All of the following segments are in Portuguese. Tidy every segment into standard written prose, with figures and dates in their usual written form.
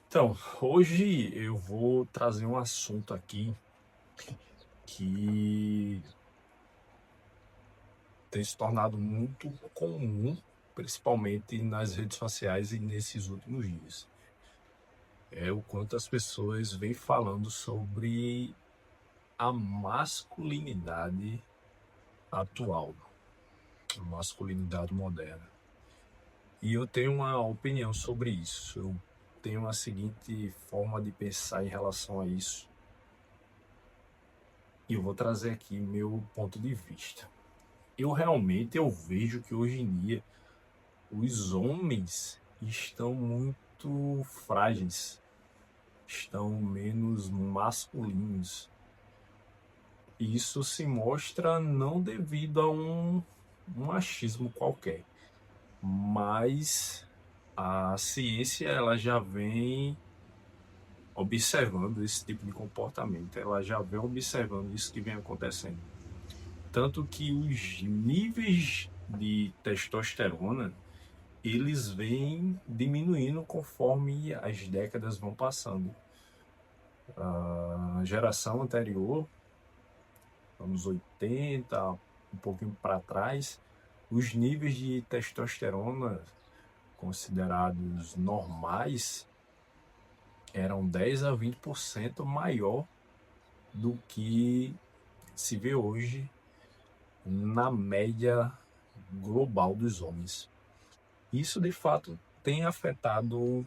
Então, hoje eu vou trazer um assunto aqui que tem se tornado muito comum, principalmente nas redes sociais e nesses últimos dias. É o quanto as pessoas vêm falando sobre a masculinidade atual, a masculinidade moderna. E eu tenho uma opinião sobre isso. Eu tenho a seguinte forma de pensar em relação a isso. E eu vou trazer aqui meu ponto de vista. Eu vejo que hoje em dia os homens estão muito frágeis, estão menos masculinos. E isso se mostra não devido a um machismo qualquer, mas a ciência ela já vem observando esse tipo de comportamento, ela já vem observando isso que vem acontecendo. Tanto que os níveis de testosterona eles vêm diminuindo conforme as décadas vão passando. A geração anterior, anos 80, um pouquinho para trás, os níveis de testosterona considerados normais eram 10 a 20% maior do que se vê hoje na média global dos homens. Isso, de fato, tem afetado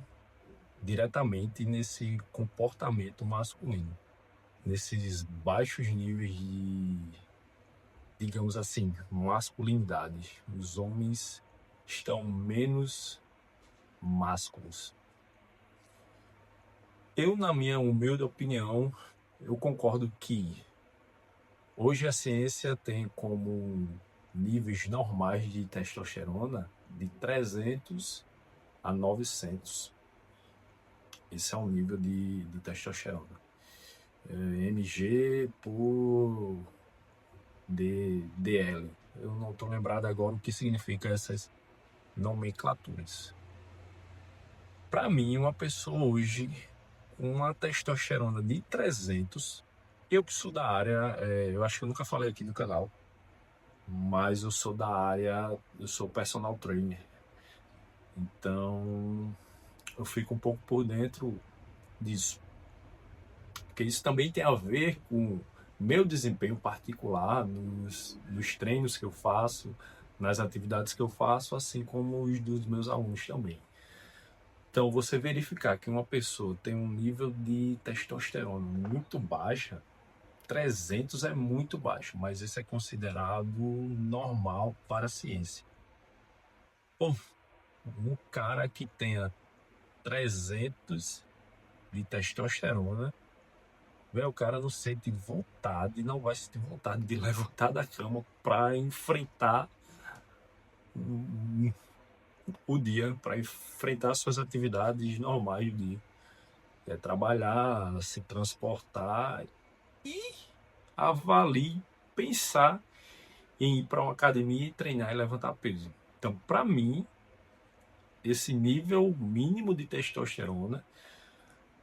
diretamente nesse comportamento masculino, nesses baixos níveis de, digamos assim, masculinidade. Os homens estão menos másculos. Eu, na minha humilde opinião, eu concordo que hoje a ciência tem como níveis normais de testosterona de 300 a 900. Esse é o nível de testosterona. mg por DL. Eu não estou lembrado agora o que significa essas nomenclaturas. Para mim, uma pessoa hoje com uma testosterona de 300, eu que sou da área, eu acho que eu nunca falei aqui no canal, mas eu sou da área, eu sou personal trainer. Então, eu fico um pouco por dentro disso. Porque isso também tem a ver com meu desempenho particular nos treinos que eu faço, nas atividades que eu faço, assim como os dos meus alunos também. Então, você verificar que uma pessoa tem um nível de testosterona muito baixa, 300 é muito baixo, mas isso é considerado normal para a ciência. Pô, um cara que tenha 300 de testosterona, velho, o cara não sente vontade, não vai sentir vontade de levantar da cama para enfrentar o o dia, para enfrentar suas atividades normais do dia. É trabalhar, se transportar e avalie, pensar em ir para uma academia e treinar e levantar peso. Então, para mim, esse nível mínimo de testosterona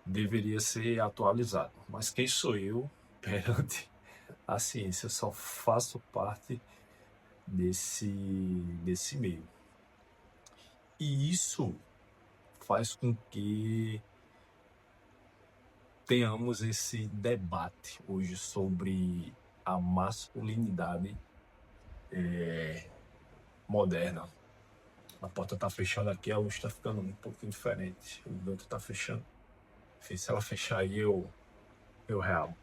deveria ser atualizado. Mas quem sou eu perante a ciência? Eu só faço parte desse meio. E isso faz com que tenhamos esse debate hoje sobre a masculinidade moderna. A porta está fechando aqui, a luz está ficando um pouquinho diferente. O vento está fechando. Se ela fechar aí, eu reabo.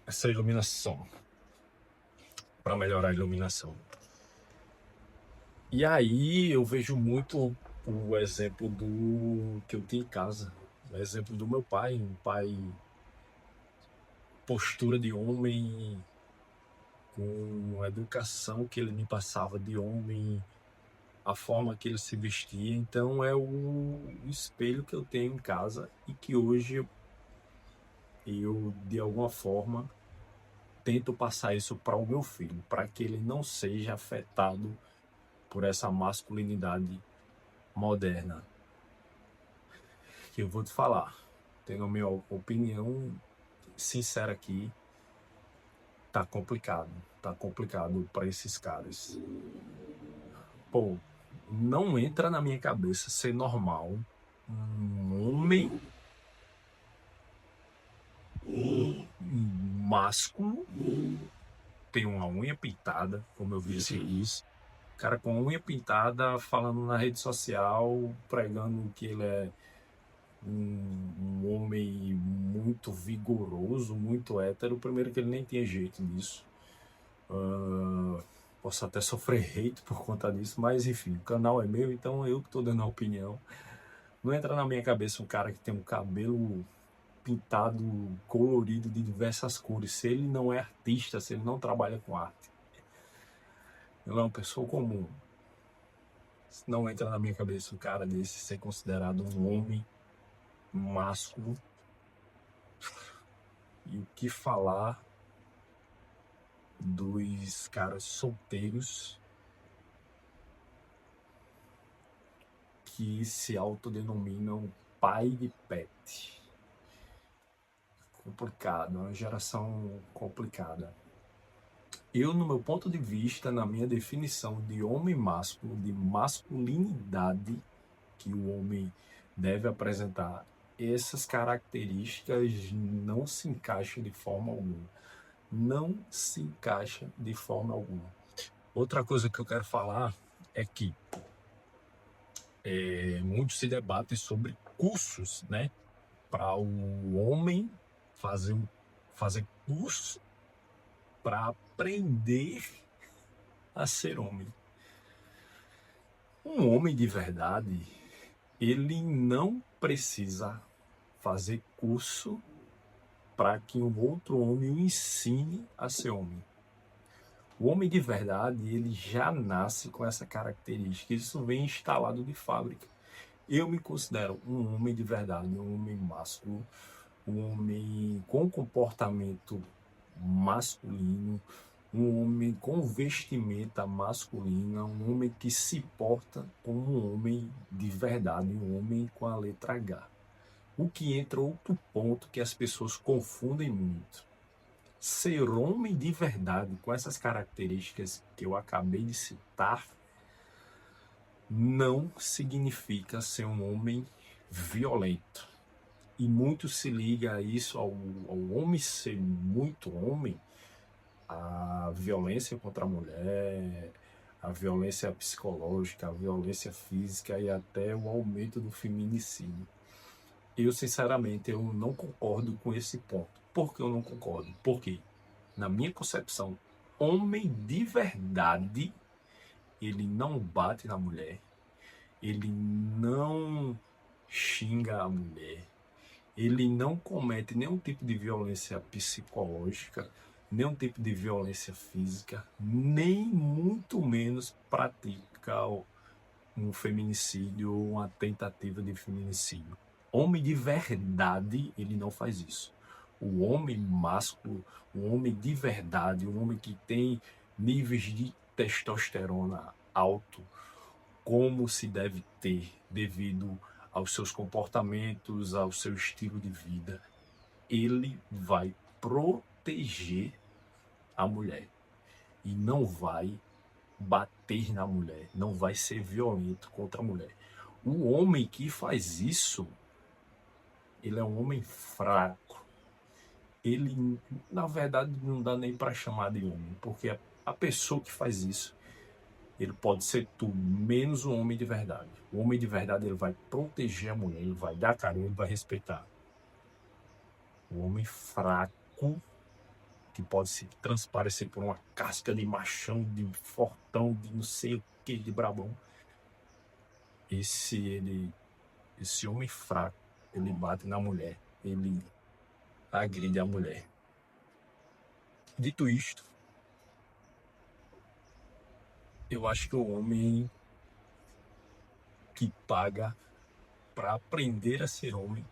Essa iluminação, para melhorar a iluminação. E aí eu vejo muito o exemplo do que eu tinha em casa, o exemplo do meu pai, um pai postura de homem, com a educação que ele me passava de homem, a forma que ele se vestia. Então é o espelho que eu tenho em casa e que hoje eu de alguma forma tento passar isso para o meu filho, para que ele não seja afetado por essa masculinidade moderna, que eu vou te falar, tenho a minha opinião sincera aqui, tá complicado para esses caras. Pô, não entra na minha cabeça ser normal um homem másculo tem uma unha pintada, como eu vi esses dias, cara com a unha pintada falando na rede social, pregando que ele é um homem muito vigoroso, muito hétero. Primeiro que ele nem tinha jeito nisso. Posso até sofrer hate por conta disso, mas enfim, o canal é meu, então eu que tô dando a opinião. Não entra na minha cabeça um cara que tem um cabelo pintado, colorido de diversas cores, se ele não é artista, se ele não trabalha com arte. Ele é uma pessoa comum. Não entra na minha cabeça um cara desse ser considerado um homem másculo. E o que falar dos caras solteiros que se autodenominam pai de pet. Complicado, uma geração complicada. Eu, no meu ponto de vista, na minha definição de homem másculo, de masculinidade que o homem deve apresentar, essas características não se encaixam de forma alguma. Não se encaixa de forma alguma. Outra coisa que eu quero falar é que muito se debate sobre cursos, né? Para o homem fazer curso para aprender a ser homem. Um homem de verdade, ele não precisa fazer curso para que um outro homem o ensine a ser homem. O homem de verdade, ele já nasce com essa característica, isso vem instalado de fábrica. Eu me considero um homem de verdade, um homem másculo, um homem com comportamento masculino, um homem com vestimenta masculina, um homem que se porta como um homem de verdade, um homem com a letra H. O que entra outro ponto que as pessoas confundem muito. Ser homem de verdade, com essas características que eu acabei de citar, não significa ser um homem violento. E muito se liga a isso, ao homem ser muito homem, a violência contra a mulher, a violência psicológica, a violência física e até o aumento do feminicídio. Eu, sinceramente, eu não concordo com esse ponto. Por que eu não concordo? Porque, na minha concepção, homem de verdade, ele não bate na mulher, ele não xinga a mulher, ele não comete nenhum tipo de violência psicológica, nenhum tipo de violência física, nem muito menos pratica um feminicídio ou uma tentativa de feminicídio. Homem de verdade, ele não faz isso. O homem másculo, o homem de verdade, o homem que tem níveis de testosterona alto, como se deve ter devido aos seus comportamentos, ao seu estilo de vida, ele vai proteger a mulher e não vai bater na mulher, não vai ser violento contra a mulher. O homem que faz isso, ele é um homem fraco. Ele, na verdade, não dá nem para chamar de homem, porque a pessoa que faz isso, ele pode ser tudo, menos um homem de verdade. O homem de verdade, ele vai proteger a mulher, ele vai dar carinho, ele vai respeitar. O homem fraco, que pode se transparecer por uma casca de machão, de fortão, de não sei o que, de brabão. Esse homem fraco, ele bate na mulher, ele agride a mulher. Dito isto, eu acho que o homem que paga para aprender a ser homem,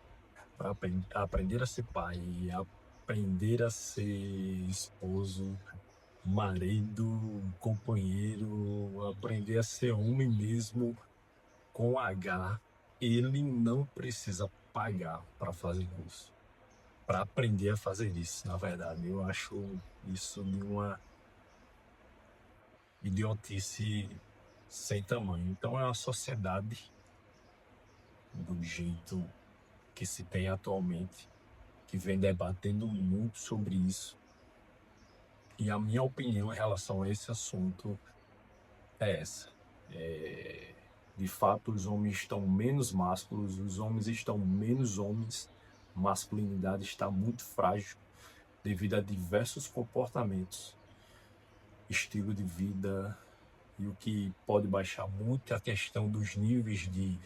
para aprender a ser pai, aprender a ser esposo, marido, companheiro, aprender a ser homem mesmo, com H, ele não precisa pagar para fazer isso, para aprender a fazer isso. Na verdade, eu acho isso de uma idiotice sem tamanho. Então é uma sociedade do jeito que se tem atualmente, que vem debatendo muito sobre isso. E a minha opinião em relação a esse assunto é essa. De fato, os homens estão menos másculos, os homens estão menos homens, a masculinidade está muito frágil devido a diversos comportamentos, estilo de vida, e o que pode baixar muito a questão dos níveis de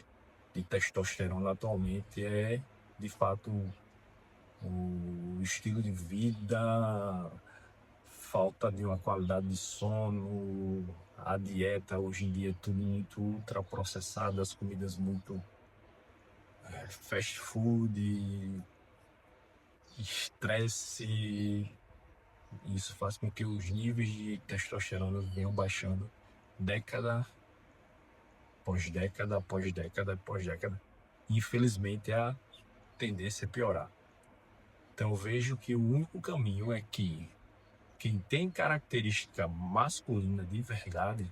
testosterona atualmente é, de fato, o estilo de vida, falta de uma qualidade de sono, a dieta hoje em dia é tudo muito ultraprocessado, as comidas muito fast food, estresse. Isso faz com que os níveis de testosterona venham baixando década após década, após década, após década. Infelizmente, a tendência é piorar. Então, eu vejo que o único caminho é que quem tem característica masculina de verdade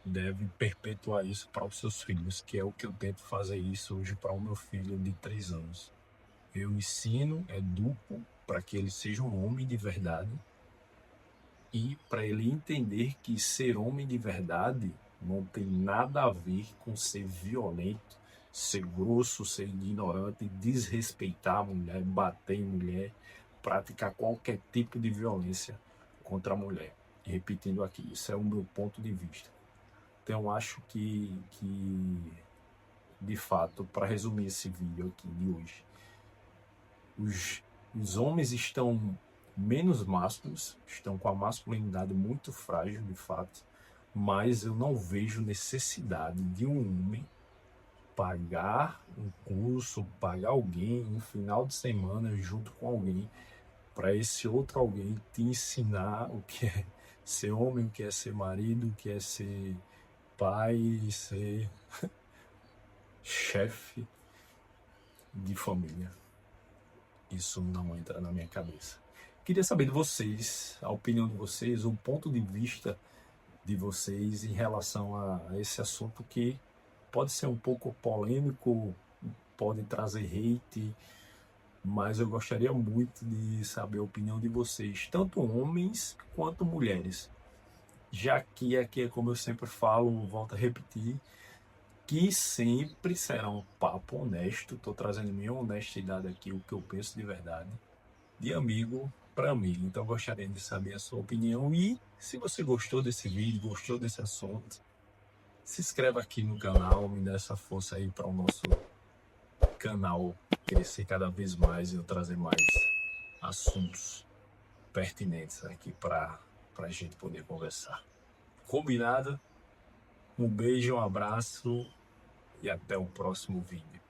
deve perpetuar isso para os seus filhos, que é o que eu tento fazer isso hoje para o meu filho de 3 anos. Eu ensino, educo para que ele seja um homem de verdade e para ele entender que ser homem de verdade não tem nada a ver com ser violento, ser grosso, ser ignorante, desrespeitar a mulher, bater em mulher, praticar qualquer tipo de violência contra a mulher. E repetindo aqui, isso é o meu ponto de vista. Então, acho que de fato, para resumir esse vídeo aqui de hoje, os homens estão menos másculos, estão com a masculinidade muito frágil, de fato, mas eu não vejo necessidade de um homem pagar um curso, pagar alguém um final de semana junto com alguém, para esse outro alguém te ensinar o que é ser homem, o que é ser marido, o que é ser pai, ser chefe de família. Isso não entra na minha cabeça. Queria saber de vocês, a opinião de vocês, o ponto de vista de vocês em relação a esse assunto que pode ser um pouco polêmico, pode trazer hate, mas eu gostaria muito de saber a opinião de vocês, tanto homens quanto mulheres. Já que aqui é como eu sempre falo, volto a repetir, que sempre será um papo honesto, estou trazendo minha honestidade aqui, o que eu penso de verdade, de amigo para amigo. Então eu gostaria de saber a sua opinião e se você gostou desse vídeo, gostou desse assunto, se inscreva aqui no canal, me dá essa força aí para o nosso canal crescer cada vez mais e eu trazer mais assuntos pertinentes aqui para a gente poder conversar. Combinado? Um beijo, um abraço e até o próximo vídeo.